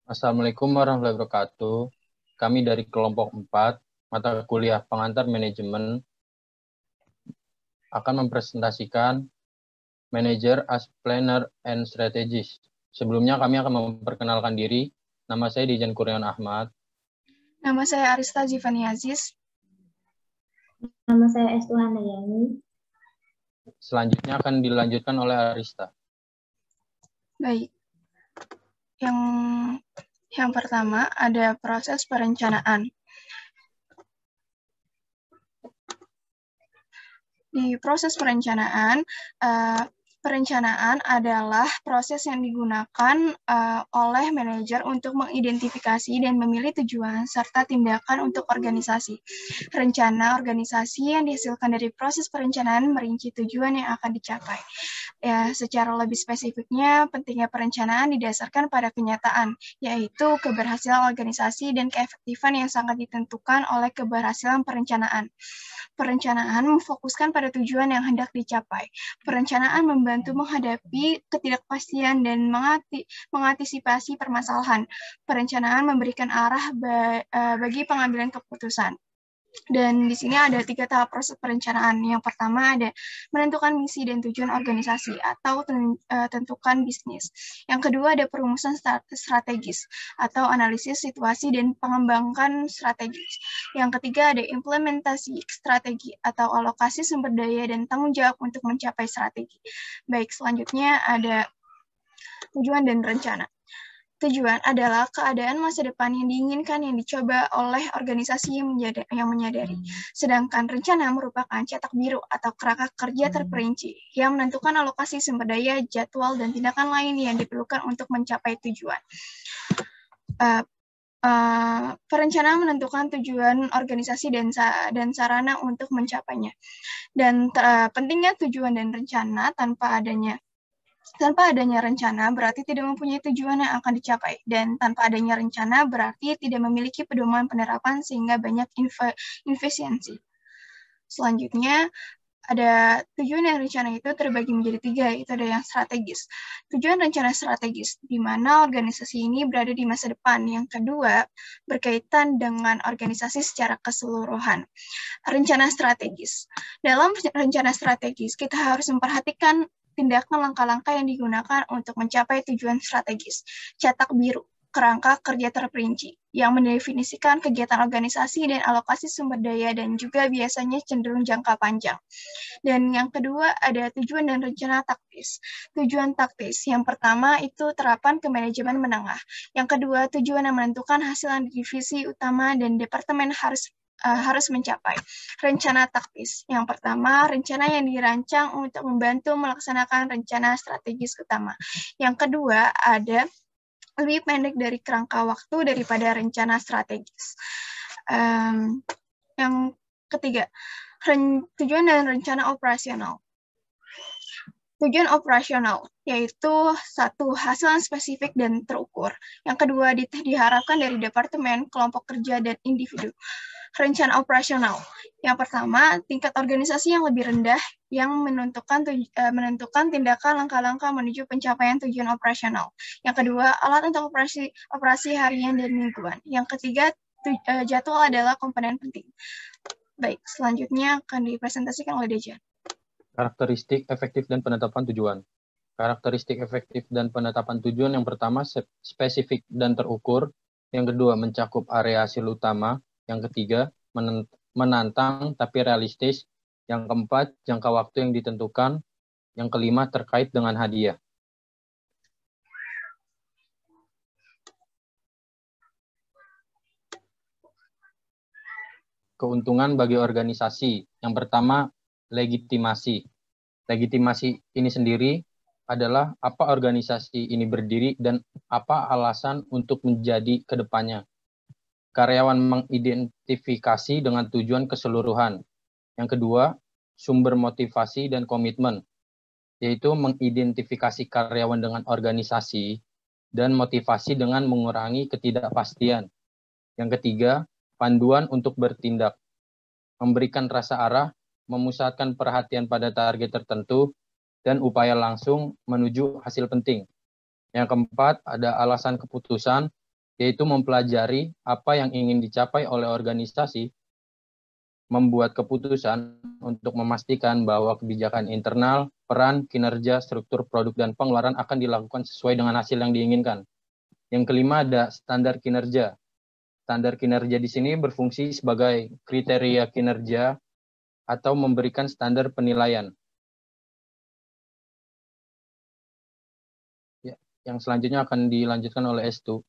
Assalamualaikum warahmatullahi wabarakatuh. Kami dari kelompok 4, mata kuliah pengantar manajemen, akan mempresentasikan Manager as Planner and Strategist. Sebelumnya kami akan memperkenalkan diri. Nama saya Dijan Kurniawan Ahmad. Nama saya Arista Zivani Aziz. Nama saya Estuhan Dayani. Selanjutnya akan dilanjutkan oleh Arista. Baik. Yang pertama ada proses perencanaan. Di proses perencanaan, perencanaan adalah proses yang digunakan oleh manajer untuk mengidentifikasi dan memilih tujuan serta tindakan untuk organisasi. Rencana organisasi yang dihasilkan dari proses perencanaan merinci tujuan yang akan dicapai. Ya, secara lebih spesifiknya, pentingnya perencanaan didasarkan pada kenyataan, yaitu keberhasilan organisasi dan keefektifan yang sangat ditentukan oleh keberhasilan perencanaan. Perencanaan memfokuskan pada tujuan yang hendak dicapai. Perencanaan membantu menghadapi ketidakpastian dan mengantisipasi permasalahan. Perencanaan memberikan arah bagi pengambilan keputusan. Dan di sini ada 3 tahap proses perencanaan. Yang pertama ada menentukan misi dan tujuan organisasi atau tentukan bisnis. Yang kedua ada perumusan strategis atau analisis situasi dan pengembangan strategis. Yang ketiga ada implementasi strategi atau alokasi sumber daya dan tanggung jawab untuk mencapai strategi. Baik, selanjutnya ada tujuan dan rencana. Tujuan adalah keadaan masa depan yang diinginkan yang dicoba oleh organisasi yang menyadari. Sedangkan rencana merupakan cetak biru atau kerangka kerja terperinci yang menentukan alokasi sumber daya, jadwal, dan tindakan lain yang diperlukan untuk mencapai tujuan. Perencanaan menentukan tujuan organisasi dan sarana untuk mencapainya. Dan pentingnya tujuan dan rencana tanpa adanya rencana berarti tidak mempunyai tujuan yang akan dicapai, dan tanpa adanya rencana berarti tidak memiliki pedoman penerapan sehingga banyak inefisiensi. Selanjutnya, ada tujuan dan rencana itu terbagi menjadi 3, yaitu ada yang strategis. Tujuan rencana strategis, di mana organisasi ini berada di masa depan. Yang kedua, berkaitan dengan organisasi secara keseluruhan. Rencana strategis. Dalam rencana strategis, kita harus memperhatikan tindakan langkah-langkah yang digunakan untuk mencapai tujuan strategis. Cetak biru, kerangka kerja terperinci, yang mendefinisikan kegiatan organisasi dan alokasi sumber daya dan juga biasanya cenderung jangka panjang. Dan yang kedua ada tujuan dan rencana taktis. Tujuan taktis, yang pertama itu terapan ke manajemen menengah. Yang kedua, tujuan yang menentukan hasil yang divisi utama dan departemen harus mencapai. Rencana taktis. Yang pertama, rencana yang dirancang untuk membantu melaksanakan rencana strategis utama. Yang kedua, ada lebih pendek dari kerangka waktu daripada rencana strategis. Yang ketiga, tujuan dan rencana operasional. Tujuan operasional, yaitu satu, hasil yang spesifik dan terukur. Yang kedua, diharapkan dari departemen, kelompok kerja, dan individu. Rencana operasional. Yang pertama, tingkat organisasi yang lebih rendah yang menentukan tindakan langkah-langkah menuju pencapaian tujuan operasional. Yang kedua, alat untuk operasi harian dan mingguan. Yang ketiga, jadwal adalah komponen penting. Baik, selanjutnya akan dipresentasikan oleh Dejan. Karakteristik efektif dan penetapan tujuan. Karakteristik efektif dan penetapan tujuan yang pertama, spesifik dan terukur. Yang kedua, mencakup area hasil utama. Yang ketiga, menantang tapi realistis. Yang keempat, jangka waktu yang ditentukan. Yang kelima, terkait dengan hadiah. Keuntungan bagi organisasi. Yang pertama, legitimasi. Legitimasi ini sendiri adalah apa organisasi ini berdiri dan apa alasan untuk menjadi ke depannya. Karyawan mengidentifikasi dengan tujuan keseluruhan. Yang kedua, sumber motivasi dan komitmen, yaitu mengidentifikasi karyawan dengan organisasi dan motivasi dengan mengurangi ketidakpastian. Yang ketiga, panduan untuk bertindak, memberikan rasa arah, memusatkan perhatian pada target tertentu, dan upaya langsung menuju hasil penting. Yang keempat, ada alasan keputusan, yaitu mempelajari apa yang ingin dicapai oleh organisasi, membuat keputusan untuk memastikan bahwa kebijakan internal, peran, kinerja, struktur produk, dan pengeluaran akan dilakukan sesuai dengan hasil yang diinginkan. Yang kelima ada standar kinerja. Standar kinerja di sini berfungsi sebagai kriteria kinerja atau memberikan standar penilaian. Ya, yang selanjutnya akan dilanjutkan oleh Estu.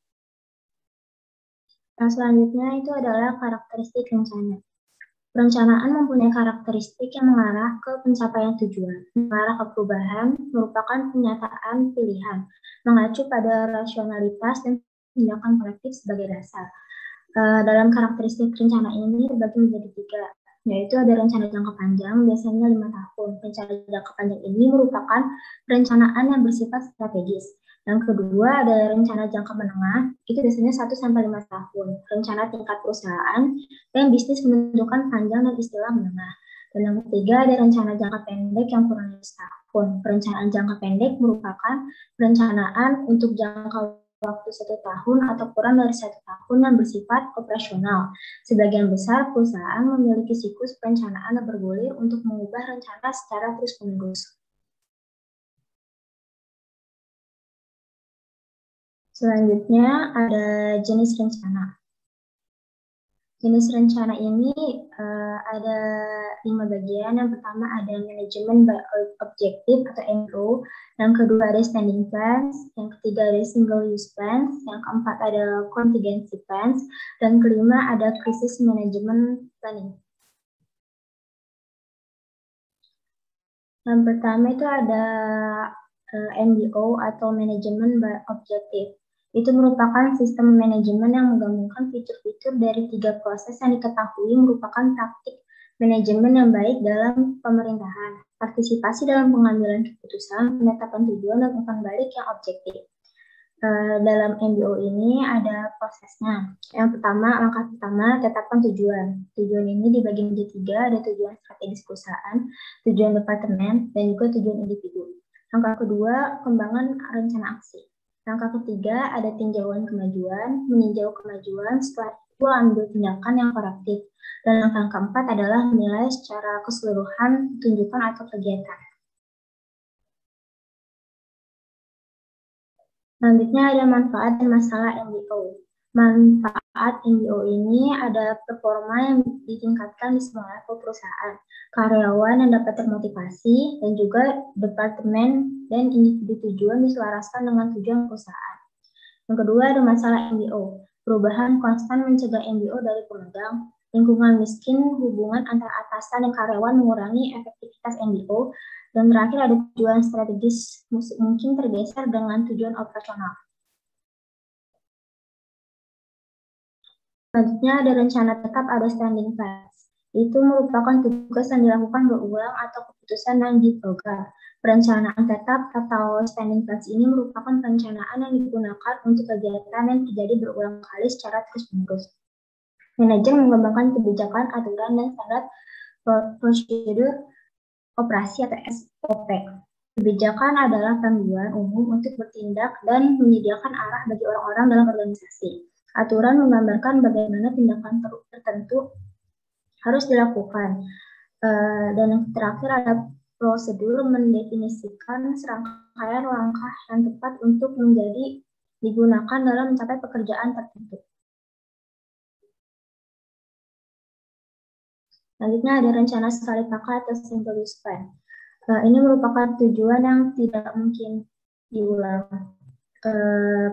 Yang selanjutnya itu adalah karakteristik rencana. Perencanaan mempunyai karakteristik yang mengarah ke pencapaian tujuan, mengarah ke perubahan, merupakan penyataan pilihan, mengacu pada rasionalitas dan tindakan kolektif sebagai dasar. Dalam karakteristik rencana ini terbagi menjadi 3, yaitu ada rencana jangka panjang, biasanya 5 tahun. Rencana jangka panjang ini merupakan perencanaan yang bersifat strategis. Yang kedua ada rencana jangka menengah, itu biasanya 1-5 tahun. Rencana tingkat perusahaan dan bisnis menunjukkan panjang dan istilah menengah. Dan yang ketiga ada rencana jangka pendek yang kurang dari setahun. Perencanaan jangka pendek merupakan perencanaan untuk jangka waktu 1 tahun atau kurang dari 1 tahun yang bersifat operasional. Sebagian besar perusahaan memiliki siklus perencanaan yang bergulir untuk mengubah rencana secara terus-menerus. Selanjutnya ada jenis rencana. Jenis rencana ini ada 5 bagian. Yang pertama ada manajemen by objective atau MO. Yang kedua ada standing plans. Yang ketiga ada single use plans. Yang keempat ada contingency plans. Dan kelima ada crisis management planning. Yang pertama itu ada MBO atau manajemen by objective. Itu merupakan sistem manajemen yang menggabungkan fitur-fitur dari 3 proses yang diketahui merupakan taktik manajemen yang baik dalam pemerintahan, partisipasi dalam pengambilan keputusan, penetapan tujuan, dan umpan balik yang objektif. Dalam MBO ini ada prosesnya. Yang pertama, langkah pertama, tetapkan tujuan. Tujuan ini dibagi menjadi 3, ada tujuan strategis perusahaan, tujuan departemen, dan juga tujuan individu. Langkah kedua, kembangan rencana aksi. Langkah ketiga, ada tinjauan kemajuan, meninjau kemajuan, setelah itu ambil tindakan yang korektif. Dan langkah keempat adalah menilai secara keseluruhan tunjukan atau kegiatan. Selanjutnya ada manfaat dan masalah MBO. Manfaat MBO ini ada performa yang ditingkatkan di semua level perusahaan, karyawan yang dapat termotivasi, dan juga departemen dan individu tujuan diselaraskan dengan tujuan perusahaan. Yang kedua ada masalah MBO. Perubahan konstan mencegah MBO dari pemegang, lingkungan miskin, hubungan antara atasan dan karyawan mengurangi efektivitas MBO, dan terakhir ada tujuan strategis mungkin tergeser dengan tujuan operasional. Selanjutnya ada rencana tetap, ada standing plans. Itu merupakan tugas yang dilakukan berulang atau keputusan yang diprogram. Perencanaan tetap atau standing plans ini merupakan perencanaan yang digunakan untuk kegiatan yang terjadi berulang kali secara terus-menerus. Manajer mengembangkan kebijakan, aturan, dan standar prosedur operasi atau SOP. Kebijakan adalah panduan umum untuk bertindak dan menyediakan arah bagi orang-orang dalam organisasi. Aturan menggambarkan bagaimana tindakan tertentu harus dilakukan. Dan yang terakhir ada prosedur mendefinisikan serangkaian langkah yang tepat untuk digunakan dalam mencapai pekerjaan tertentu. Selanjutnya ada rencana sekali pakai atau single use plan. Ini merupakan tujuan yang tidak mungkin diulang.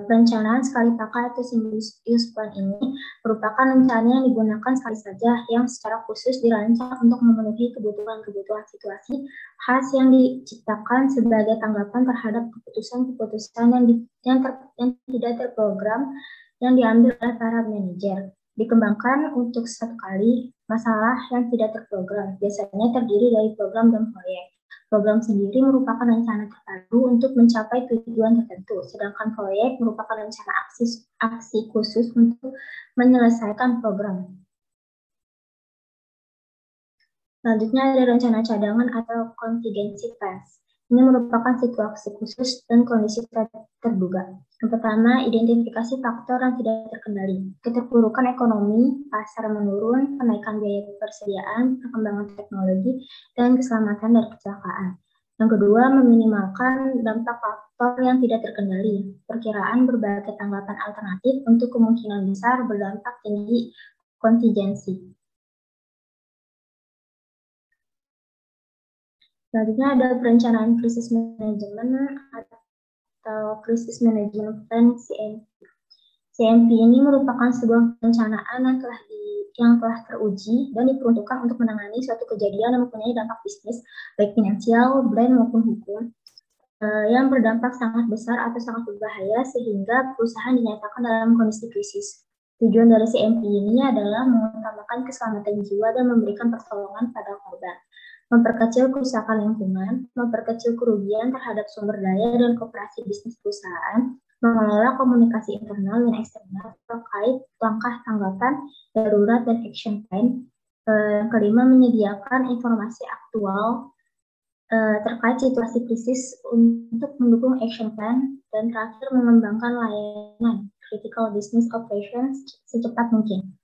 Perencanaan sekali pakai atau single use plan ini merupakan rencana yang digunakan sekali saja yang secara khusus dirancang untuk memenuhi kebutuhan-kebutuhan situasi khas yang diciptakan sebagai tanggapan terhadap keputusan-keputusan yang tidak terprogram yang diambil oleh para manajer. Dikembangkan untuk satu kali masalah yang tidak terprogram, biasanya terdiri dari program dan proyek. Program sendiri merupakan rencana terpadu untuk mencapai tujuan tertentu, sedangkan proyek merupakan rencana aksi khusus untuk menyelesaikan program. Selanjutnya ada rencana cadangan atau contingency plans. Ini merupakan situasi khusus dan kondisi terduga. Yang pertama, identifikasi faktor yang tidak terkendali. Keterpurukan ekonomi, pasar menurun, kenaikan biaya persediaan, perkembangan teknologi, dan keselamatan dari kecelakaan. Yang kedua, meminimalkan dampak faktor yang tidak terkendali. Perkiraan berbagai tanggapan alternatif untuk kemungkinan besar berdampak tinggi kontingensi. Selanjutnya ada perencanaan krisis manajemen atau krisis manajemen plan CMP. CMP ini merupakan sebuah perencanaan yang telah teruji dan diperuntukkan untuk menangani suatu kejadian yang mempunyai dampak bisnis, baik finansial, brand maupun hukum, yang berdampak sangat besar atau sangat berbahaya sehingga perusahaan dinyatakan dalam kondisi krisis. Tujuan dari CMP ini adalah mengutamakan keselamatan jiwa dan memberikan pertolongan pada korban, memperkecil kerusakan lingkungan, memperkecil kerugian terhadap sumber daya dan koperasi bisnis perusahaan, mengelola komunikasi internal dan eksternal terkait langkah tanggapan darurat dan action plan. Kelima, menyediakan informasi aktual terkait situasi krisis untuk mendukung action plan, dan terakhir mengembangkan layanan critical business operations secepat mungkin.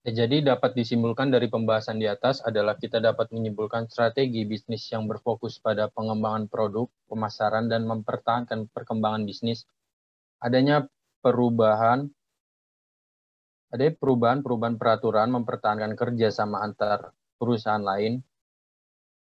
Jadi dapat disimpulkan dari pembahasan di atas adalah kita dapat menyimpulkan strategi bisnis yang berfokus pada pengembangan produk, pemasaran, dan mempertahankan perkembangan bisnis. Adanya perubahan peraturan mempertahankan kerjasama antar perusahaan lain,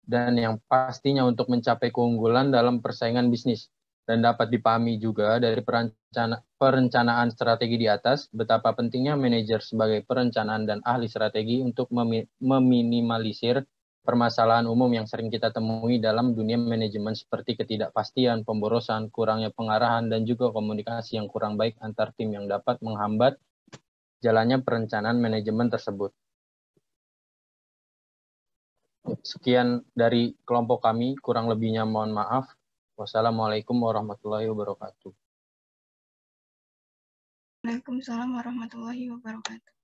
dan yang pastinya untuk mencapai keunggulan dalam persaingan bisnis. Dan dapat dipahami juga dari perencanaan strategi di atas, betapa pentingnya manajer sebagai perencanaan dan ahli strategi untuk meminimalisir permasalahan umum yang sering kita temui dalam dunia manajemen seperti ketidakpastian, pemborosan, kurangnya pengarahan, dan juga komunikasi yang kurang baik antar tim yang dapat menghambat jalannya perencanaan manajemen tersebut. Sekian dari kelompok kami, kurang lebihnya mohon maaf. Wassalamualaikum warahmatullahi wabarakatuh. Waalaikumsalam warahmatullahi wabarakatuh.